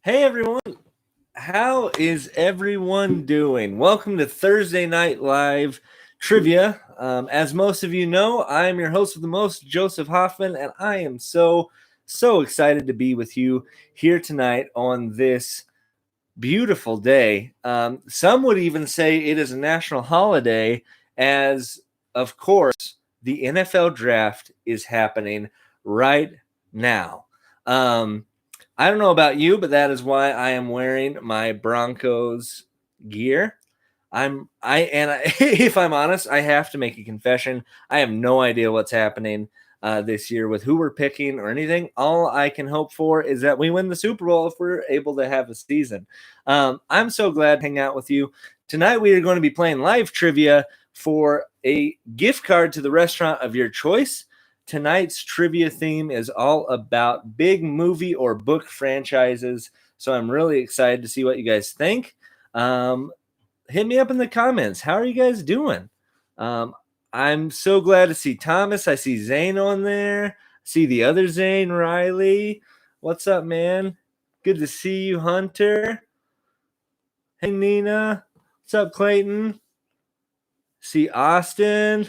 Hey everyone, how is everyone doing? Welcome to Thursday Night Live Trivia. As most of you know, I am your host of the most, Joseph Hoffman, and I am so excited to be with you here tonight on this beautiful day. Some would even say it is a national holiday, as of course, the NFL draft is happening right now. Um, I don't know about you, but that is why I am wearing my Broncos gear. If I'm honest, I have to make a confession. I have no idea what's happening this year with who we're picking or anything. All I can hope for is that we win the Super Bowl if we're able to have a season. I'm so glad to hang out with you. Tonight we are going to be playing live trivia for a gift card to the restaurant of your choice. Tonight's trivia theme is all about big movie or book franchises. So I'm really excited to see what you guys think. Hit me up in the comments. How are you guys doing? I'm so glad to see Thomas. I see Zane on there. See the other Zane, Riley. What's up, man? Good to see you, Hunter. Hey, Nina. What's up, Clayton? See Austin.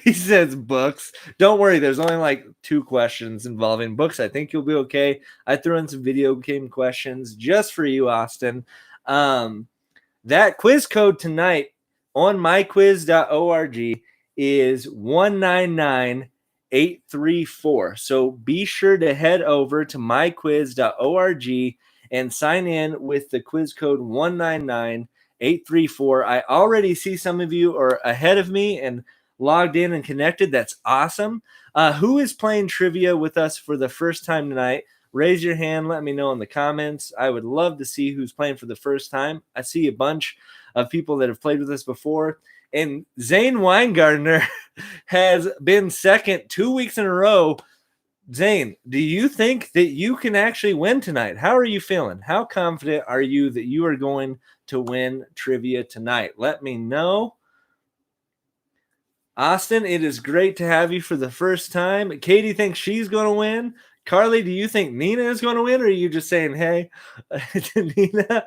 He says books. Don't worry, there's only like 2 questions involving books. I think you'll be okay. I threw in some video game questions just for you, Austin. That quiz code tonight on myquiz.org is 199834. So be sure to head over to myquiz.org and sign in with the quiz code 199834. I already see some of you are ahead of me and logged in and connected. That's awesome. Who is playing trivia with us for the first time tonight? Raise your hand. Let me know in the comments. I would love to see who's playing for the first time. I see a bunch of people that have played with us before. And Zane Weingartner has been second 2 weeks in a row. Zane, do you think that you can actually win tonight? How are you feeling? How confident are you that you are going to win trivia tonight? Let me know. Austin, it is great to have you for the first time. Katie thinks she's going to win. Carly, do you think Nina is going to win, or are you just saying, hey, to Nina?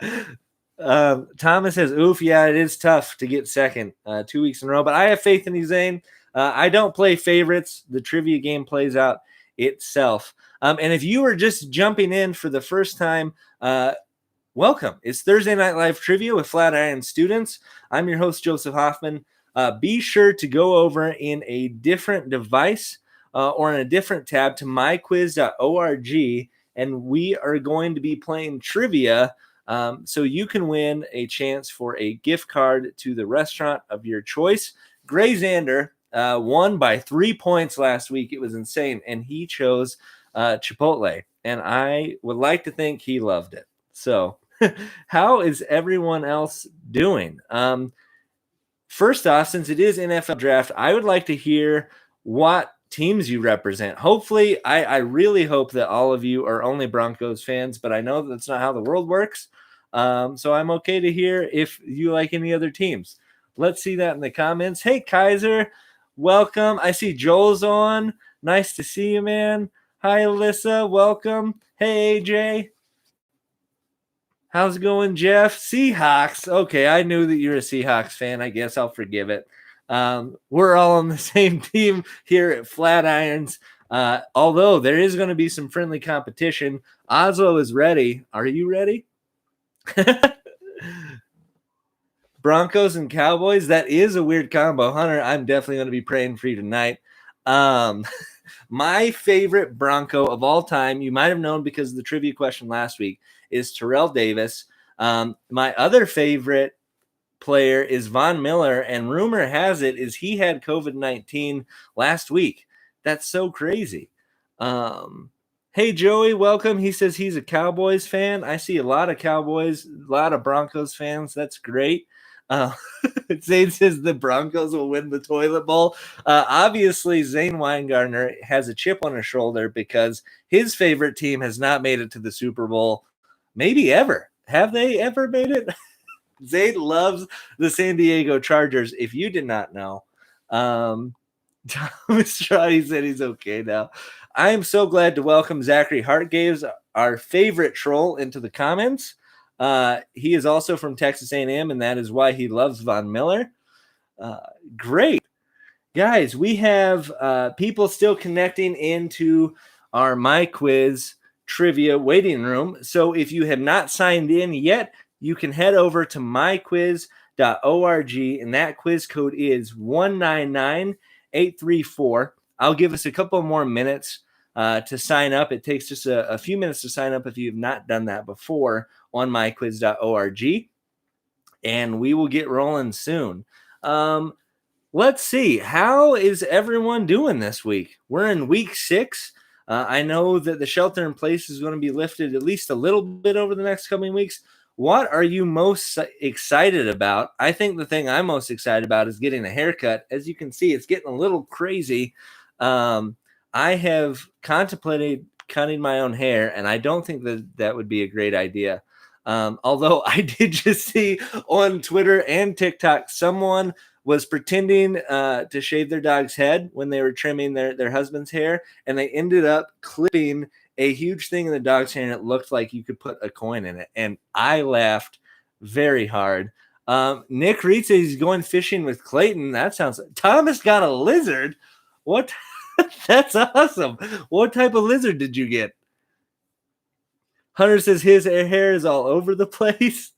Thomas says, oof, yeah, it is tough to get second 2 weeks in a row, but I have faith in you, Zane. I don't play favorites. The trivia game plays out itself. And if you are just jumping in for the first time, welcome. It's Thursday Night Live Trivia with Flatirons Students. I'm your host, Joseph Hoffman. Be sure to go over in a different device or in a different tab to myquiz.org, and we are going to be playing trivia so you can win a chance for a gift card to the restaurant of your choice. Gray Xander won by 3 points last week. It was insane, and he chose Chipotle, and I would like to think he loved it. So how is everyone else doing? First off, since it is NFL draft, I would like to hear what teams you represent. Hopefully, I really hope that all of you are only Broncos fans, but I know that's not how the world works. So I'm okay to hear if you like any other teams. Let's see that in the comments. Hey, Kaiser, welcome. I see Joel's on. Nice to see you, man. Hi, Alyssa. Welcome. Hey, AJ. How's it going, Jeff? Seahawks. Okay, I knew that you're a Seahawks fan. I guess I'll forgive it. We're all on the same team here at Flatirons. Although there is going to be some friendly competition. Oslo is ready. Are you ready? Broncos and Cowboys. That is a weird combo. Hunter, I'm definitely going to be praying for you tonight. My favorite Bronco of all time, you might have known because of the trivia question last week, is Terrell Davis. My other favorite player is Von Miller, and rumor has it is he had COVID-19 last week. That's so crazy. Hey, Joey, welcome. He says he's a Cowboys fan. I see a lot of Cowboys, a lot of Broncos fans. That's great. Zane says the Broncos will win the toilet bowl. Obviously, Zane Weingartner has a chip on his shoulder because his favorite team has not made it to the Super Bowl, maybe ever. Have they ever made it? Zane loves the San Diego Chargers, if you did not know. Thomas Trotty said he's okay now. I am so glad to welcome Zachary Hartgaves our favorite troll into the comments. He is also from Texas A&M, and that is why he loves Von Miller. Great. Guys, we have people still connecting into our My Quiz trivia waiting room. So if you have not signed in yet, you can head over to myquiz.org, and that quiz code is 199834. I'll give us a couple more minutes to sign up. It takes just a few minutes to sign up if you have not done that before on myquiz.org, and we will get rolling soon. Let's see. How is everyone doing this week? We're in week 6. I know that the shelter in place is going to be lifted at least a little bit over the next coming weeks. What are you most excited about? I think the thing I'm most excited about is getting a haircut. As you can see, it's getting a little crazy. I have contemplated cutting my own hair, and I don't think that would be a great idea. Although I did just see on Twitter and TikTok someone was pretending to shave their dog's head when they were trimming their husband's hair, and they ended up clipping a huge thing in the dog's hair, and it looked like you could put a coin in it. And I laughed very hard. Nick Reed says he's going fishing with Clayton. That sounds... Thomas got a lizard? What? That's awesome. What type of lizard did you get? Hunter says his hair is all over the place.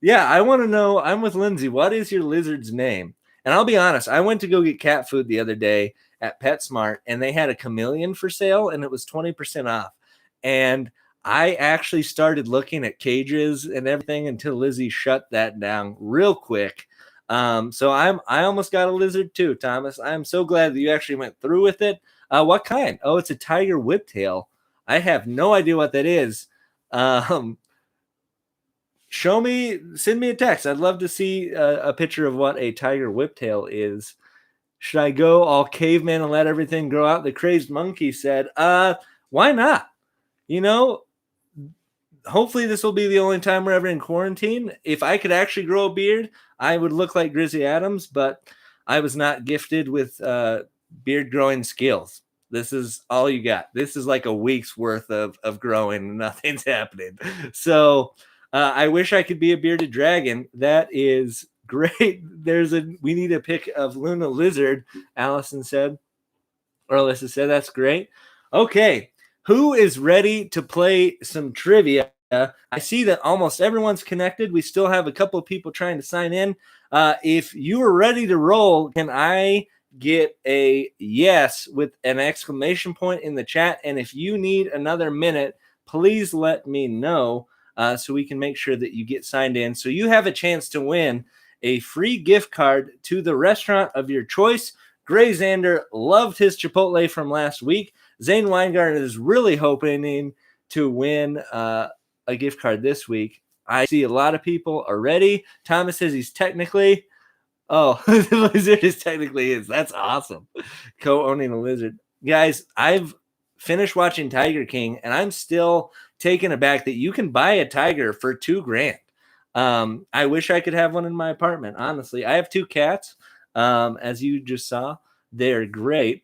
Yeah, I want to know. I'm with Lindsay. What is your lizard's name? And I'll be honest, I went to go get cat food the other day at PetSmart, and they had a chameleon for sale, and it was 20% off. And I actually started looking at cages and everything until Lizzie shut that down real quick. So I almost got a lizard too, Thomas. I'm so glad that you actually went through with it. What kind? Oh, it's a tiger whiptail. I have no idea what that is. Show me, send me a text. I'd love to see a picture of what a tiger whiptail is. Should I go all caveman and let everything grow out? The crazed monkey said, why not? You know, hopefully this will be the only time we're ever in quarantine. If I could actually grow a beard, I would look like Grizzly Adams, but I was not gifted with beard growing skills. This is all you got. This is like a week's worth of growing and nothing's happening. So I wish I could be a bearded dragon. That is great. We need a pic of Luna Lizard, Allison said. Or Alyssa said, that's great. Okay. Who is ready to play some trivia? I see that almost everyone's connected. We still have a couple of people trying to sign in. If you are ready to roll, can I get a yes with an exclamation point in the chat? And if you need another minute, please let me know so we can make sure that you get signed in. So you have a chance to win a free gift card to the restaurant of your choice. Gray Xander loved his Chipotle from last week. Zane Weingarten is really hoping to win a gift card this week. I see a lot of people are ready. Thomas says he's technically... Oh, the lizard is technically his. That's awesome. Co-owning a lizard. Guys, I've finished watching Tiger King, and I'm still taken aback that you can buy a tiger for $2,000. I wish I could have one in my apartment, honestly. I have 2 cats, as you just saw. They're great.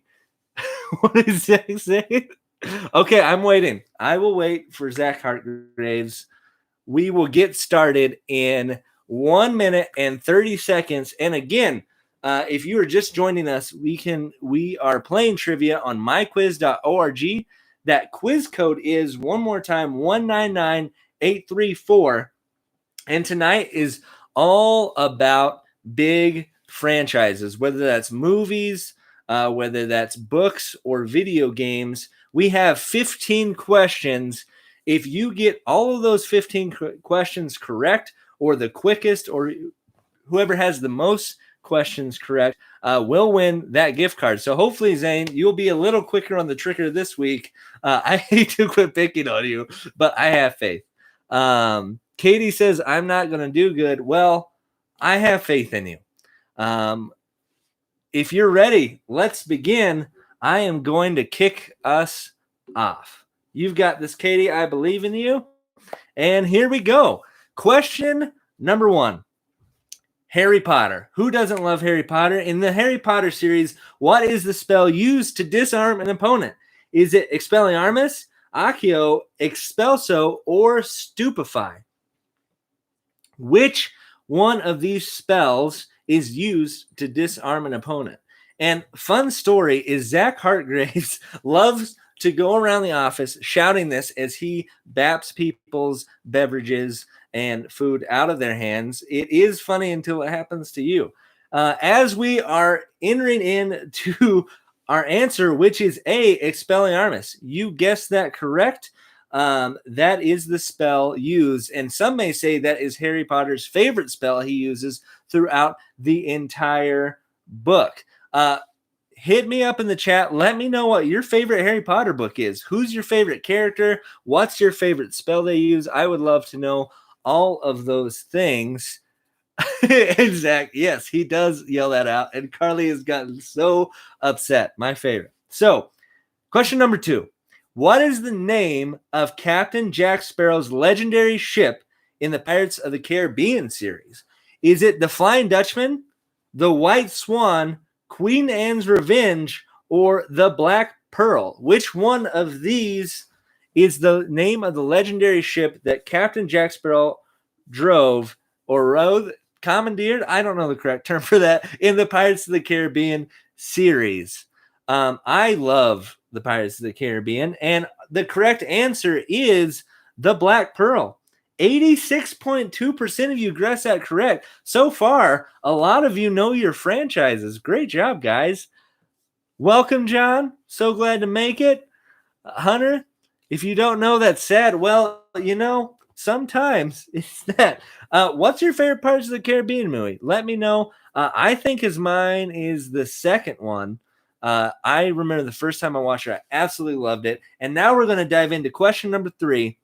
What is Zach saying? Okay, I'm waiting. I will wait for Zach Hartgraves. We will get started in 1 minute and 30 seconds. And again, if you are just joining us, we are playing trivia on myquiz.org. That quiz code is, one more time, 199834. And tonight is all about big franchises, whether that's movies, whether that's books or video games. We have 15 questions. If you get all of those 15 questions correct, or the quickest, or whoever has the most questions correct, will win that gift card. So hopefully, Zane, you'll be a little quicker on the trigger this week. I hate to quit picking on you, but I have faith. Katie says, I'm not going to do good. Well, I have faith in you. If you're ready, let's begin. I am going to kick us off. You've got this, Katie. I believe in you. And here we go. Question number 1. Harry Potter. Who doesn't love Harry Potter? In the Harry Potter series, what is the spell used to disarm an opponent? Is it Expelliarmus, accio, expulso, or stupefy. Which one of these spells is used to disarm an opponent? And fun story is Zach Hartgraves loves to go around the office shouting this as he baps people's beverages and food out of their hands. It is funny until it happens to you. As we are entering into our answer, which is A, Expelliarmus. You guessed that correct. That is the spell used, and some may say that is Harry Potter's favorite spell he uses throughout the entire book. Hit me up in the chat. Let me know what your favorite Harry Potter book is. Who's your favorite character? What's your favorite spell they use? I would love to know all of those things. Exactly. Yes, he does yell that out, and Carly has gotten so upset. My favorite. So, question number 2. What is the name of Captain Jack Sparrow's legendary ship in the Pirates of the Caribbean series? Is it the Flying Dutchman, the White Swan, Queen Anne's Revenge, or the Black Pearl? Which one of these is the name of the legendary ship that Captain Jack Sparrow drove or rode, commandeered? I don't know the correct term for that, in the Pirates of the Caribbean series. I love the Pirates of the Caribbean, and the correct answer is the Black Pearl. 86.2% of you guessed that correct. So far, a lot of you know your franchises. Great job, guys. Welcome, John. So glad to make it. Hunter, if you don't know, that's sad. Well, sometimes it's that. What's your favorite Pirates of the Caribbean movie? Let me know. I think mine is the second one. I remember the first time I watched it, I absolutely loved it. And now we're going to dive into question number 3,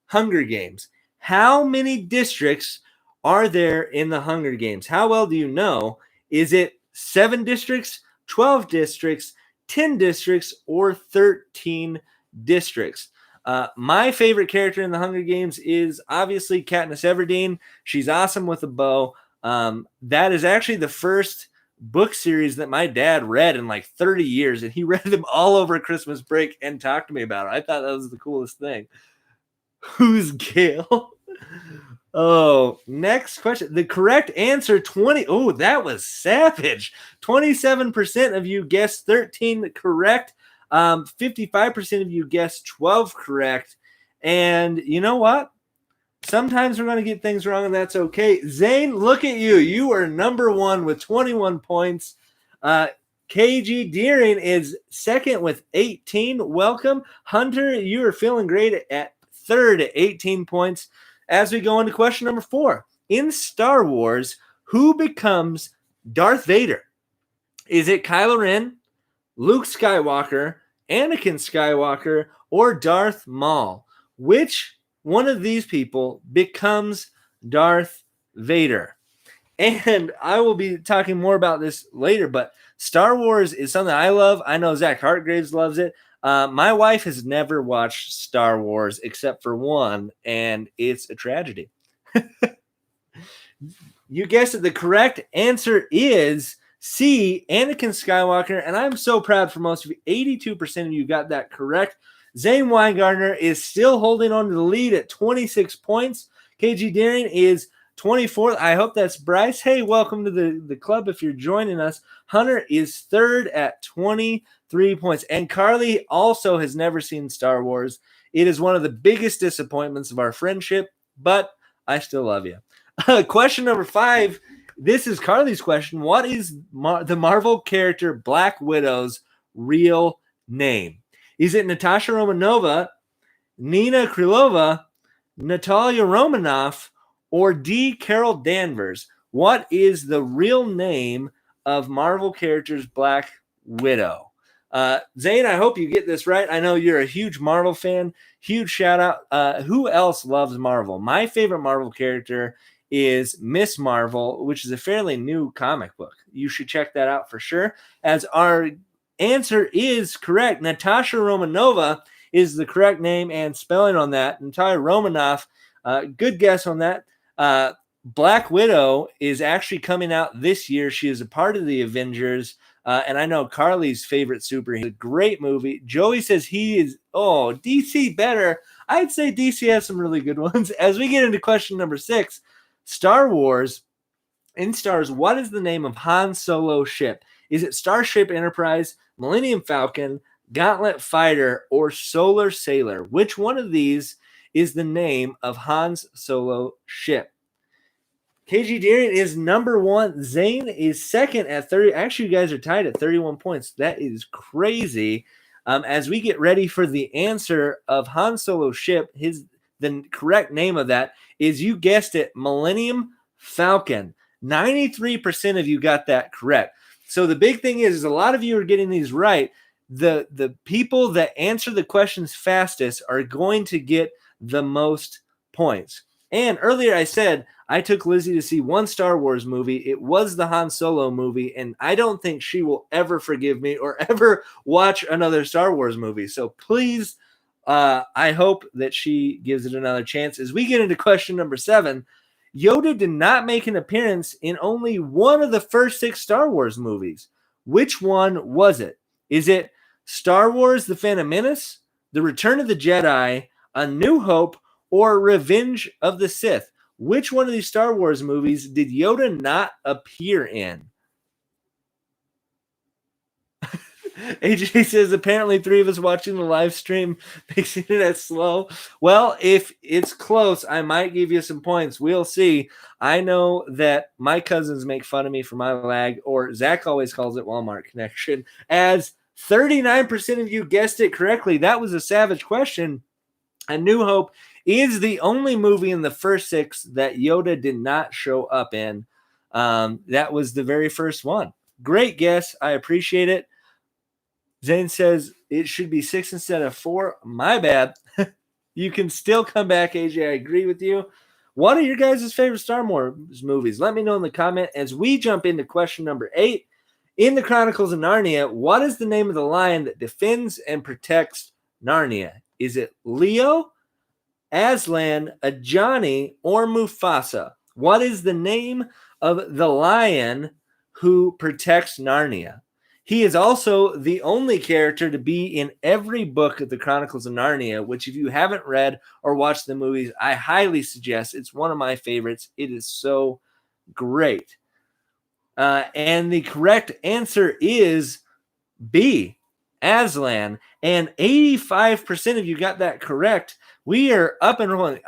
Hunger Games. How many districts are there in the Hunger Games? How well do you know? Is it 7 districts, 12 districts, 10 districts, or 13 districts? My favorite character in the Hunger Games is obviously Katniss Everdeen. She's awesome with a bow. That is actually the first book series that my dad read in like 30 years, and he read them all over Christmas break and talked to me about it. I thought that was the coolest thing. Who's Gale? Oh, next question. The correct answer, 20. Oh, that was savage. 27% of you guessed 13 correct. 55% of you guessed 12 correct. And you know what? Sometimes we're going to get things wrong, and that's okay. Zane, look at you. You are number 1 with 21 points. KG Deering is second with 18. Welcome. Hunter, you are feeling great at third at 18 points. As we go into question number 4. In Star Wars, who becomes Darth Vader? Is it Kylo Ren, Luke Skywalker, Anakin Skywalker, or Darth Maul? Which one of these people becomes Darth Vader? And I will be talking more about this later, but Star Wars is something I love. I know Zach Hartgraves loves it. My wife has never watched Star Wars except for one, and it's a tragedy. You guessed it. The correct answer is C, Anakin Skywalker, and I'm so proud for most of you. 82% of you got that correct. Zane Weingartner is still holding on to the lead at 26 points. KG Deering is 24th. I hope that's Bryce. Hey, welcome to the club if you're joining us. Hunter is third at 23 points. And Carly also has never seen Star Wars. It is one of the biggest disappointments of our friendship, but I still love you. Question number 5. This is Carly's question. What is the Marvel character Black Widow's real name? Is it Natasha Romanova, Nina Krylova, Natalia Romanoff, or D. Carol Danvers? What is the real name of Marvel characters Black Widow? Zane, I hope you get this right. I know you're a huge Marvel fan. Huge shout out. Who else loves Marvel? My favorite Marvel character is Miss Marvel, which is a fairly new comic book. You should check that out for sure. As our answer is correct. Natasha Romanova is the correct name and spelling on that. Natalia Romanoff, good guess on that. Black Widow is actually coming out this year. She is a part of the Avengers. And I know Carly's favorite superhero. A great movie. Joey says he is, DC better. I'd say DC has some really good ones. As we get into question number 6, Star Wars. In Stars, what is the name of Han Solo's ship? Is it Starship Enterprise, Millennium Falcon, Gauntlet Fighter, or Solar Sailor? Which one of these is the name of Han's Solo ship? KG Deering is number 1. Zane is second at 30. Actually, you guys are tied at 31 points. That is crazy. As we get ready for the answer of Han Solo's ship, the correct name of that is, you guessed it, Millennium Falcon. 93% of you got that correct. So the big thing is a lot of you are getting these right. The people that answer the questions fastest are going to get the most points. And earlier I said I took Lizzie to see one Star Wars movie. It was the Han Solo movie, and I don't think she will ever forgive me or ever watch another Star Wars movie. So please, I hope that she gives it another chance. As we get into question number 7, Yoda did not make an appearance in only one of the first 6 Star Wars movies. Which one was it? Is it Star Wars The Phantom Menace, The Return of the Jedi, A New Hope, or Revenge of the Sith? Which one of these Star Wars movies did Yoda not appear in? AJ says, apparently 3 of us watching the live stream makes it that slow. Well, if it's close, I might give you some points. We'll see. I know that my cousins make fun of me for my lag, or Zach always calls it Walmart connection, as 39% of you guessed it correctly. That was a savage question. A New Hope is the only movie in the first 6 that Yoda did not show up in. That was the very first one. Great guess. I appreciate it. Zane says it should be 6 instead of 4. My bad. You can still come back, AJ. I agree with you. What are your guys' favorite Star Wars movies? Let me know in the comment as we jump into question number 8. In the Chronicles of Narnia, what is the name of the lion that defends and protects Narnia? Is it Leo, Aslan, Ajani, or Mufasa? What is the name of the lion who protects Narnia? He is also the only character to be in every book of the Chronicles of Narnia, which if you haven't read or watched the movies, I highly suggest. It's one of my favorites. It is so great. And the correct answer is B, Aslan. And 85% of you got that correct. We are up and rolling.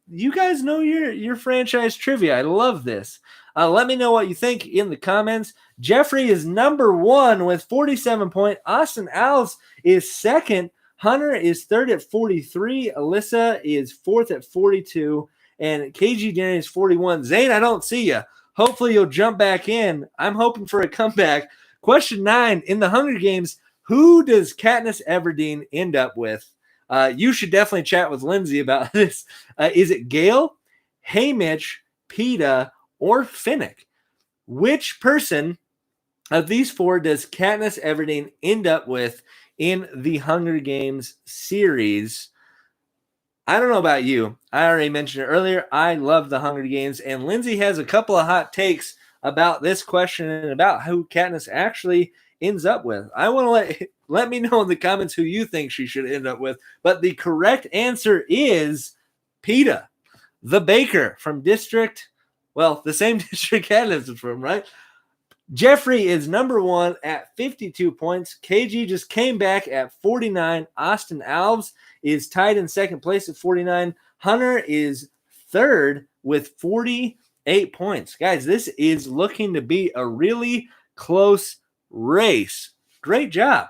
You guys know your franchise trivia. I love this. Let me know what you think in the comments. Jeffrey is number 1 with 47 points. Austin Alves is second. Hunter is third at 43. Alyssa is fourth at 42. And KG Danny is 41. Zane, I don't see you. Hopefully you'll jump back in. I'm hoping for a comeback. Question 9. In the Hunger Games, who does Katniss Everdeen end up with? You should definitely chat with Lindsay about this. Is it Gale, Haymitch, Peeta, or Finnick? Which person of these 4 does Katniss Everdeen end up with in the Hunger Games series? I don't know about you. I already mentioned it earlier. I love the Hunger Games, and Lindsay has a couple of hot takes about this question and about who Katniss actually ends up with. I want to let me know in the comments who you think she should end up with. But the correct answer is Peeta, the baker from District, well, the same district Katniss is from, right? Jeffrey is number 1 at 52 points. KG just came back at 49. Austin Alves is tied in second place at 49. Hunter is third with 48 points. Guys, this is looking to be a really close race. Great job.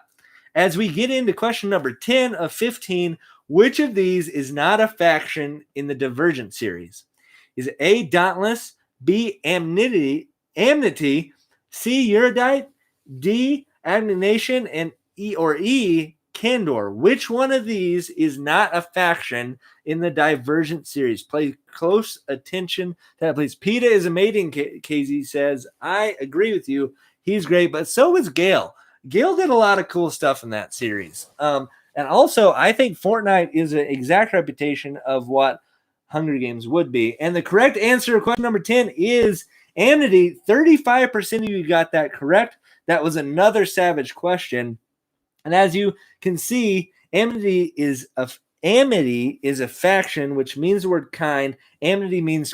As we get into question number 10 of 15, which of these is not a faction in the Divergent series? Is it A, Dauntless, B, Amity, C, Erudite, D, Abnegation, and E, Candor? Which one of these is not a faction in the Divergent series? Pay close attention to that, please. Peeta is amazing, KZ says. I agree with you. He's great, but so is Gale. Gale did a lot of cool stuff in that series. And also, I think Fortnite is an exact reputation of what Hunger Games would be. And the correct answer to question number 10 is Amity. 35% of you got that correct. That was another savage question. And as you can see, amity is a faction, which means the word kind. Amity means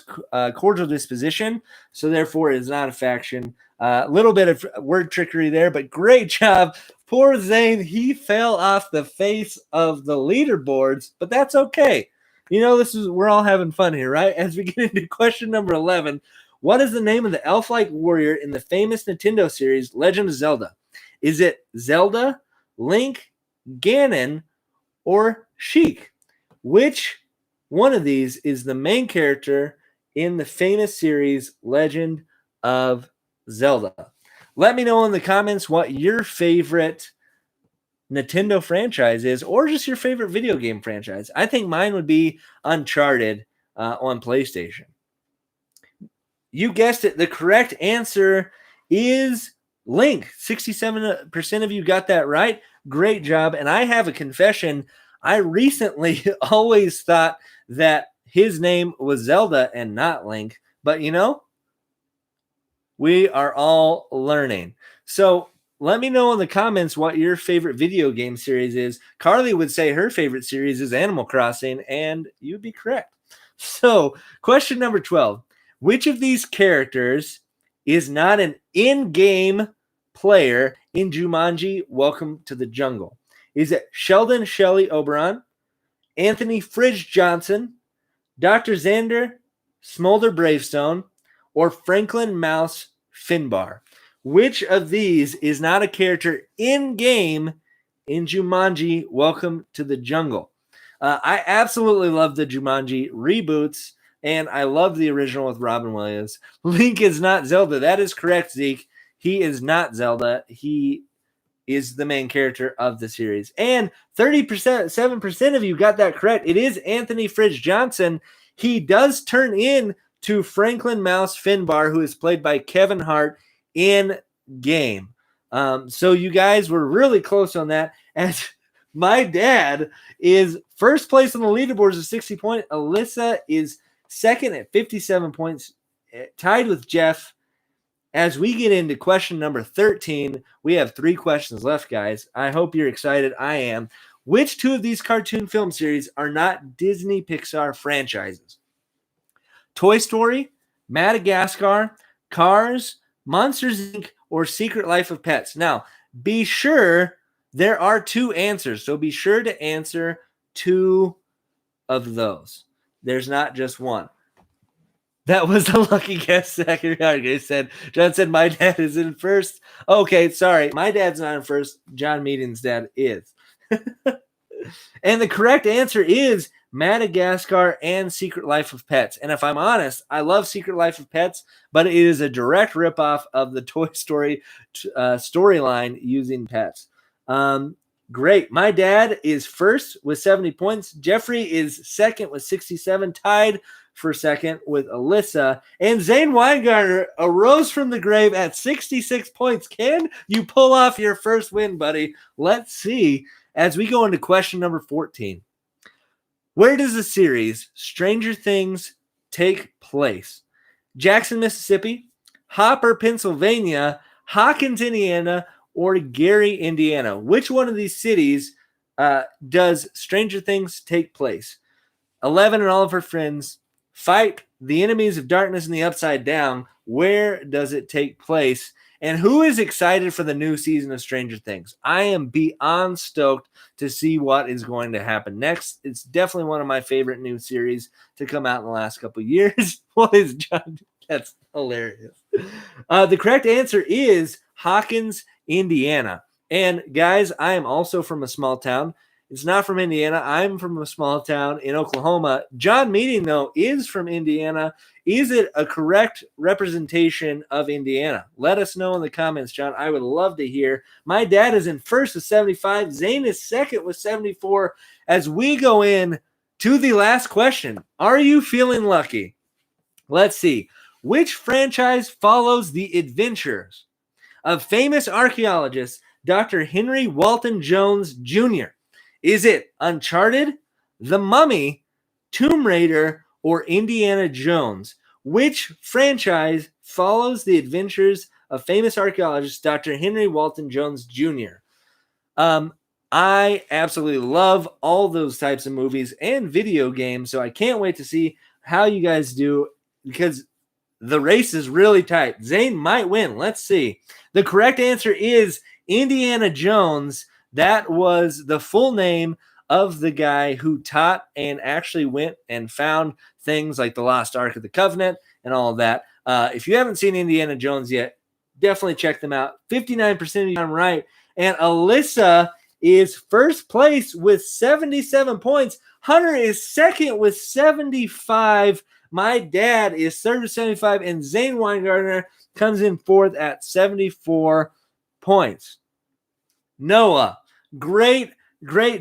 cordial disposition, so therefore it is not a faction. A little bit of word trickery there, but great job. Poor Zane, he fell off the face of the leaderboards, but that's okay. You know, we're all having fun here, right? As we get into question number 11, what is the name of the elf-like warrior in the famous Nintendo series Legend of Zelda? Is it Zelda, Link, Ganon, or Sheik? Which one of these is the main character in the famous series Legend of Zelda? Let me know in the comments what your favorite Nintendo franchise is, or just your favorite video game franchise. I think mine would be Uncharted on PlayStation. You guessed it. The correct answer is Link. 67% of you got that right. Great job. And I have a confession. I recently always thought that his name was Zelda and not Link. But you know, we are all learning. So let me know in the comments what your favorite video game series is. Carly would say her favorite series is Animal Crossing, and you'd be correct. So question number 12. Which of these characters is not an in-game player in Jumanji Welcome to the Jungle? Is it Sheldon Shelley Oberon, Anthony Fridge Johnson, Dr. Xander Smolder Bravestone, or Franklin Mouse Finbar? Which of these is not a character in-game in Jumanji Welcome to the Jungle? I absolutely love the Jumanji reboots, and I love the original with Robin Williams. Link is not Zelda. That is correct, Zeke. He is not Zelda. He is the main character of the series. And 7% of you got that correct. It is Anthony Fridge Johnson. He does turn in to Franklin Mouse Finbar, who is played by Kevin Hart in game. So you guys were really close on that. As my dad is first place on the leaderboards with 60 points. Alyssa is second at 57 points, tied with Jeff. As we get into question number 13, we have 3 questions left, guys. I hope you're excited. I am. Which 2 of these cartoon film series are not Disney Pixar franchises? Toy Story, Madagascar, Cars, Monsters, Inc., or Secret Life of Pets? Now, be sure there are 2 answers, so be sure to answer 2 of those. There's not just one. That was a lucky guess. Zachary said, John said, my dad is in first. Okay, sorry. My dad's not in first. John Meaden's dad is. And the correct answer is Madagascar and Secret Life of Pets. And if I'm honest, I love Secret Life of Pets, but it is a direct ripoff of the Toy Story storyline using pets. Great. My dad is first with 70 points. Jeffrey is second with 67, tied for second with Alyssa. And Zane Weingartner arose from the grave at 66 points. Can you pull off your first win, buddy? Let's see as we go into question number 14. Where does the series Stranger Things take place? Jackson, Mississippi, Hopper, Pennsylvania, Hawkins, Indiana, or Gary, Indiana? Which one of these cities does Stranger Things take place? 11 and all of her friends fight the enemies of darkness in the Upside Down. Where does it take place? And who is excited for the new season of Stranger Things? I am beyond stoked to see what is going to happen next. It's definitely one of my favorite new series to come out in the last couple of years. What is John? That's hilarious. The correct answer is Hawkins, Indiana. And guys, I am also from a small town. It's not from Indiana. I'm from a small town in Oklahoma. John Meading, though, is from Indiana. Is it a correct representation of Indiana? Let us know in the comments, John. I would love to hear. My dad is in first with 75. Zane is second with 74. As we go in to the last question, are you feeling lucky? Let's see. Which franchise follows the adventures of famous archaeologist Dr. Henry Walton Jones Jr.? Is it Uncharted, The Mummy, Tomb Raider, or Indiana Jones? Which franchise follows the adventures of famous archaeologist Dr. Henry Walton Jones Jr. I absolutely love all those types of movies and video games, so I can't wait to see how you guys do because the race is really tight. Zane might win. Let's see. The correct answer is Indiana Jones. That was the full name of the guy who taught and actually went and found things like the Lost Ark of the Covenant and all of that. If you haven't seen Indiana Jones yet, definitely check them out. 59% of the time right. And Alyssa is first place with 77 points. Hunter is second with 75. My dad is third with 75. And Zane Weingartner comes in fourth at 74 points. Noah, great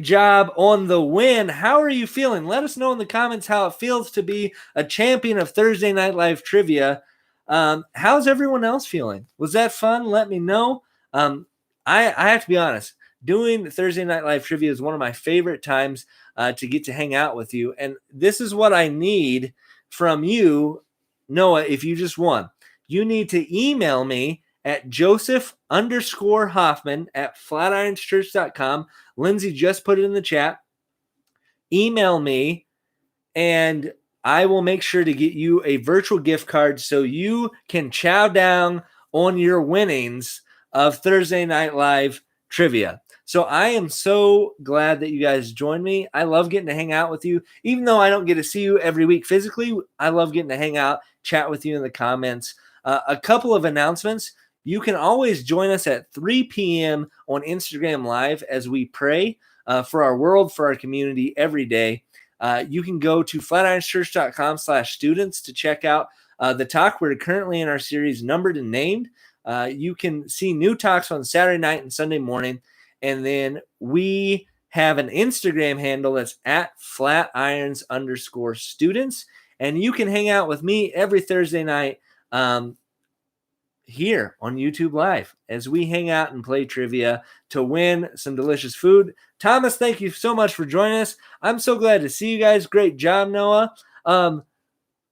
job on the win. How are you feeling? Let us know in the comments how it feels to be a champion of Thursday Night Live Trivia. How's everyone else feeling? Was that fun? Let me know. I have to be honest. Doing Thursday Night Live Trivia is one of my favorite times to get to hang out with you. And this is what I need from you, Noah, if you just won. You need to email me at joseph_Hoffman@flatirons.com. Lindsay just put it in the chat. Email me, and I will make sure to get you a virtual gift card so you can chow down on your winnings of Thursday Night Live Trivia. So I am so glad that you guys joined me. I love getting to hang out with you. Even though I don't get to see you every week physically, I love getting to hang out, chat with you in the comments. A couple of announcements. You can always join us at 3 p.m. on Instagram Live as we pray for our world, for our community every day. You can go to flatirons.com/students to check out the talk. We're currently in our series Numbered and Named. You can see new talks on Saturday night and Sunday morning. And then we have an Instagram handle that's at @flatirons_students. And you can hang out with me every Thursday night here on YouTube Live as we hang out and play trivia to win some delicious food. Thomas, thank you so much for joining us. I'm so glad to see you guys. Great job, Noah.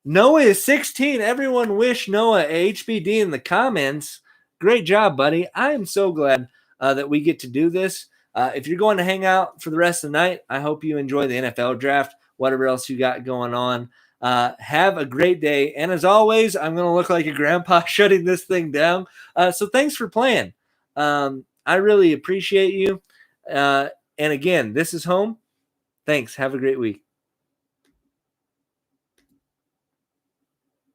Noah is 16. Everyone wish Noah a HBD in the comments. Great job, buddy. I am so glad that we get to do this. If you're going to hang out for the rest of the night, I hope you enjoy the NFL draft, whatever else you got going on. Have a great day. And as always, I'm going to look like a grandpa shutting this thing down. So thanks for playing. I really appreciate you. And again, this is home. Thanks. Have a great week.